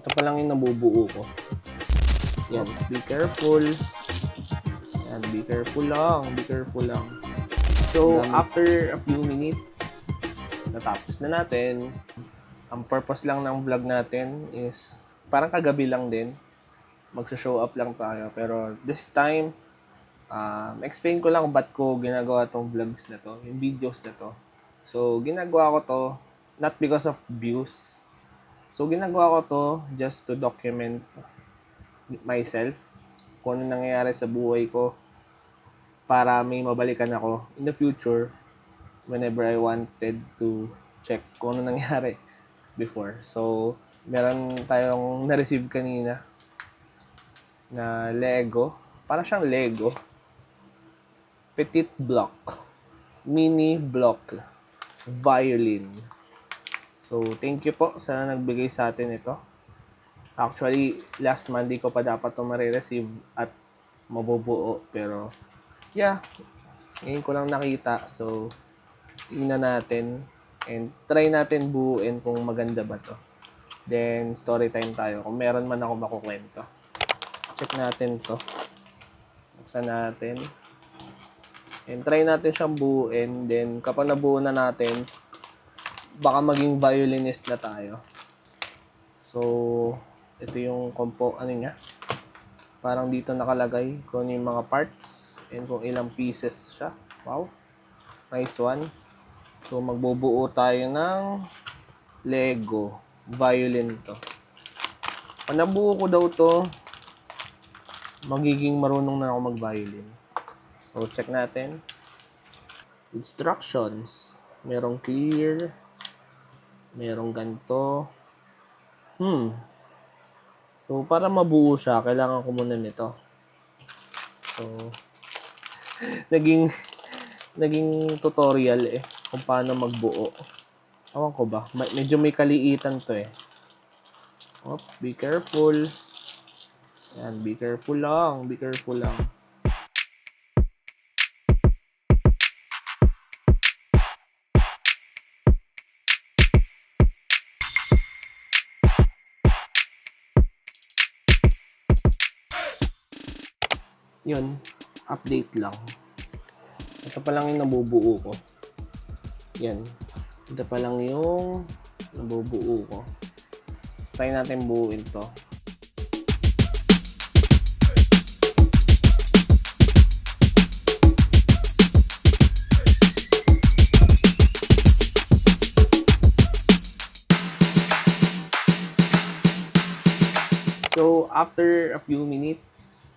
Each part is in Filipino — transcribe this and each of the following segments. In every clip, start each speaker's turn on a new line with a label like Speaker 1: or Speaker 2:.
Speaker 1: Ito pa lang yung nabubuo ko. Yan, be careful. Yan, be careful lang. Be careful lang. So, after a few minutes, natapos na natin. Ang purpose lang ng vlog natin is parang kagabi lang din. Magsha-show up lang tayo. Pero this time, explain ko lang ba't ko ginagawa tong vlogs na to, yung videos na to. So, ginagawa ko to not because of views. So, ginagawa ko to just to document myself, kung ano nangyayari sa buhay ko para may mabalikan ako in the future whenever I wanted to check kung ano nangyari before. So, meron tayong na-receive kanina na Lego. Parang siyang Lego. Petit block. Mini block. Violin. So, thank you po sa nagbigay sa atin ito. Actually, last Monday ko pa dapat ito marireceive at mabubuo. Pero, yeah. Ngayon ko lang nakita. So, tingnan natin. And try natin buuin kung maganda ba to. Then, story time tayo. Kung meron man ako makukwento. Check natin to. Buksan natin. And try natin siyang buuin. Then, kapag nabuo na natin, baka maging violinist na tayo. So, ito yung ano niya. Parang dito nakalagay kung ano yung mga parts and kung ilang pieces siya. Wow. Nice one. So, magbubuo tayo ng Lego. Violin to. Pag nabuo ko daw to, magiging marunong na ako mag-violin. So, check natin. Instructions. Merong clear. Merong ganito. So, para mabuo siya, kailangan ko muna nito. So, naging tutorial kung paano magbuo. Ewan ko ba? Medyo may kaliitan to Oh, be careful. Yan, be careful lang. Be careful lang. Yun, update lang. Ito pa lang yung nabubuo ko. Yan. Ito pa lang yung nabubuo ko. Try natin buuin to. So, after a few minutes,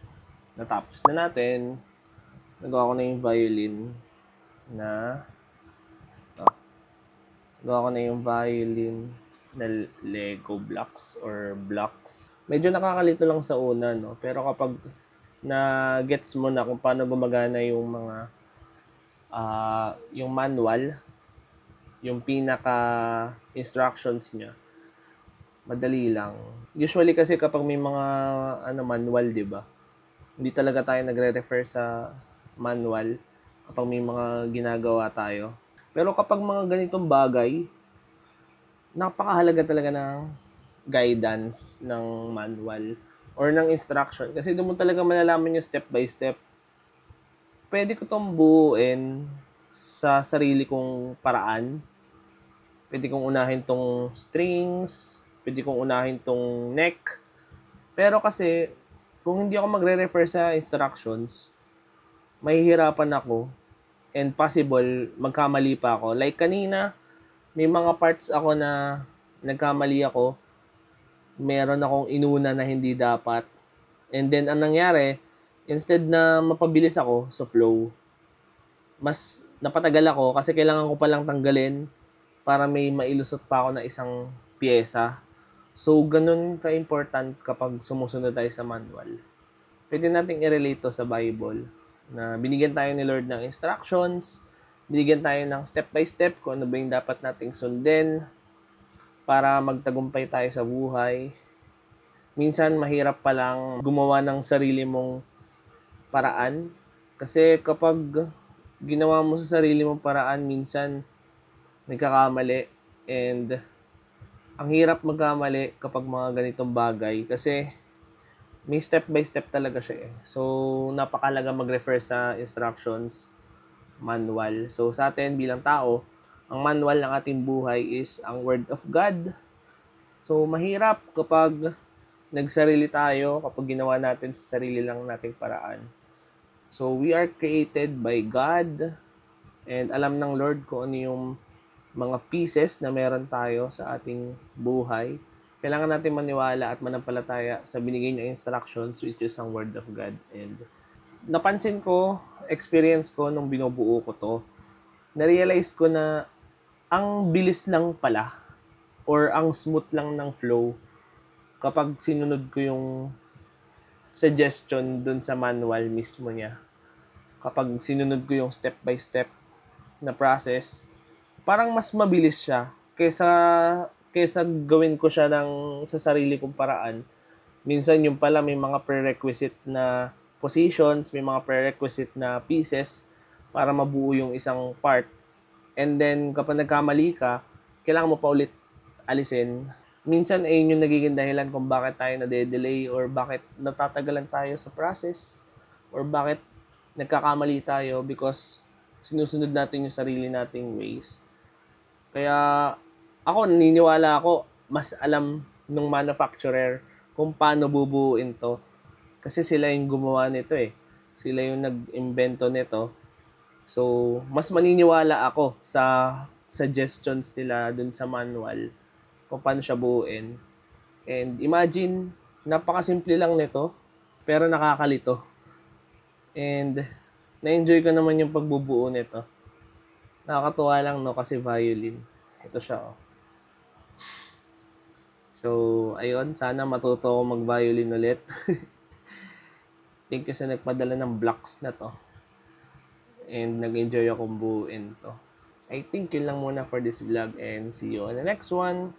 Speaker 1: natapos na natin. Nagawa ko na yung violin na nagawa ko na yung violin na Lego blocks or blocks. Medyo nakakalito lang sa una, no? Pero kapag na-gets mo na kung paano gumagana yung mga yung manual, yung pinaka instructions niya, madali lang. Usually kasi kapag may mga manual, 'di ba? Hindi talaga tayo nagre-refer sa manual kapag may mga ginagawa tayo. Pero kapag mga ganitong bagay, napakahalaga talaga ng guidance ng manual or ng instruction. Kasi doon mo talaga malalaman yung step by step. Pwede ko itong buuin sa sarili kong paraan. Pwede kong unahin tong strings. Pwede kong unahin tong neck. Pero kasi, kung hindi ako magre-refer sa instructions, mahihirapan ako and possible magkamali pa ako. Like kanina, may mga parts ako na nagkamali ako. Meron akong inuna na hindi dapat. And then, ang nangyari, instead na mapabilis ako sa flow, mas napatagal ako kasi kailangan ko palang tanggalin para may mailusot pa ako na isang pyesa. So, ganun ka-important kapag sumusunod tayo sa manual. Pwede nating i-relate to sa Bible na binigyan tayo ni Lord ng instructions, binigyan tayo ng step by step kung ano ba yung dapat nating sundin para magtagumpay tayo sa buhay. Minsan, mahirap palang gumawa ng sarili mong paraan kasi kapag ginawa mo sa sarili mong paraan, minsan nagkakamali and Ang hirap magkamali kapag mga ganitong bagay kasi may step by step talaga siya eh. So, napakalaga mag-refer sa instructions manual. So, sa atin bilang tao, ang manual ng ating buhay is ang Word of God. So, mahirap kapag nagsarili tayo, kapag ginawa natin sa sarili lang nating paraan. So, we are created by God and alam ng Lord kung ano yung mga pieces na meron tayo sa ating buhay. Kailangan natin maniwala at manampalataya sa binigay niya instructions which is ang Word of God. And napansin ko, experience ko nung binubuo ko to, na-realize ko na ang bilis lang pala or ang smooth lang ng flow kapag sinunod ko yung suggestion dun sa manual mismo niya. Kapag sinunod ko yung step by step na process, parang mas mabilis siya kaysa gawin ko siya sa sarili kong paraan. Minsan yung pala may mga prerequisite na positions, may mga prerequisite na pieces para mabuo yung isang part. And then kapag nagkamali ka, kailangan mo pa ulit alisin. Minsan ayun yung nagiging dahilan kung bakit tayo nade-delay or bakit natatagalan tayo sa process or bakit nagkakamali tayo because sinusunod natin yung sarili nating ways. Kaya ako, naniniwala ako, mas alam nung manufacturer kung paano bubuuin to. Kasi sila yung gumawa nito eh. Sila yung nag-invento nito. So, mas maniniwala ako sa suggestions nila dun sa manual kung paano siya buuin. And imagine, napakasimple lang nito, pero nakakalito. And na-enjoy ko naman yung pagbubuo nito. Nakakatuwa lang no kasi violin. Ito siya oh. So, ayun, sana matuto ako mag-violin ulit. Thank you sa nagpadala ng blocks na to. And nag-enjoy akong buuin to. I think yun lang muna for this vlog and see you on the next one.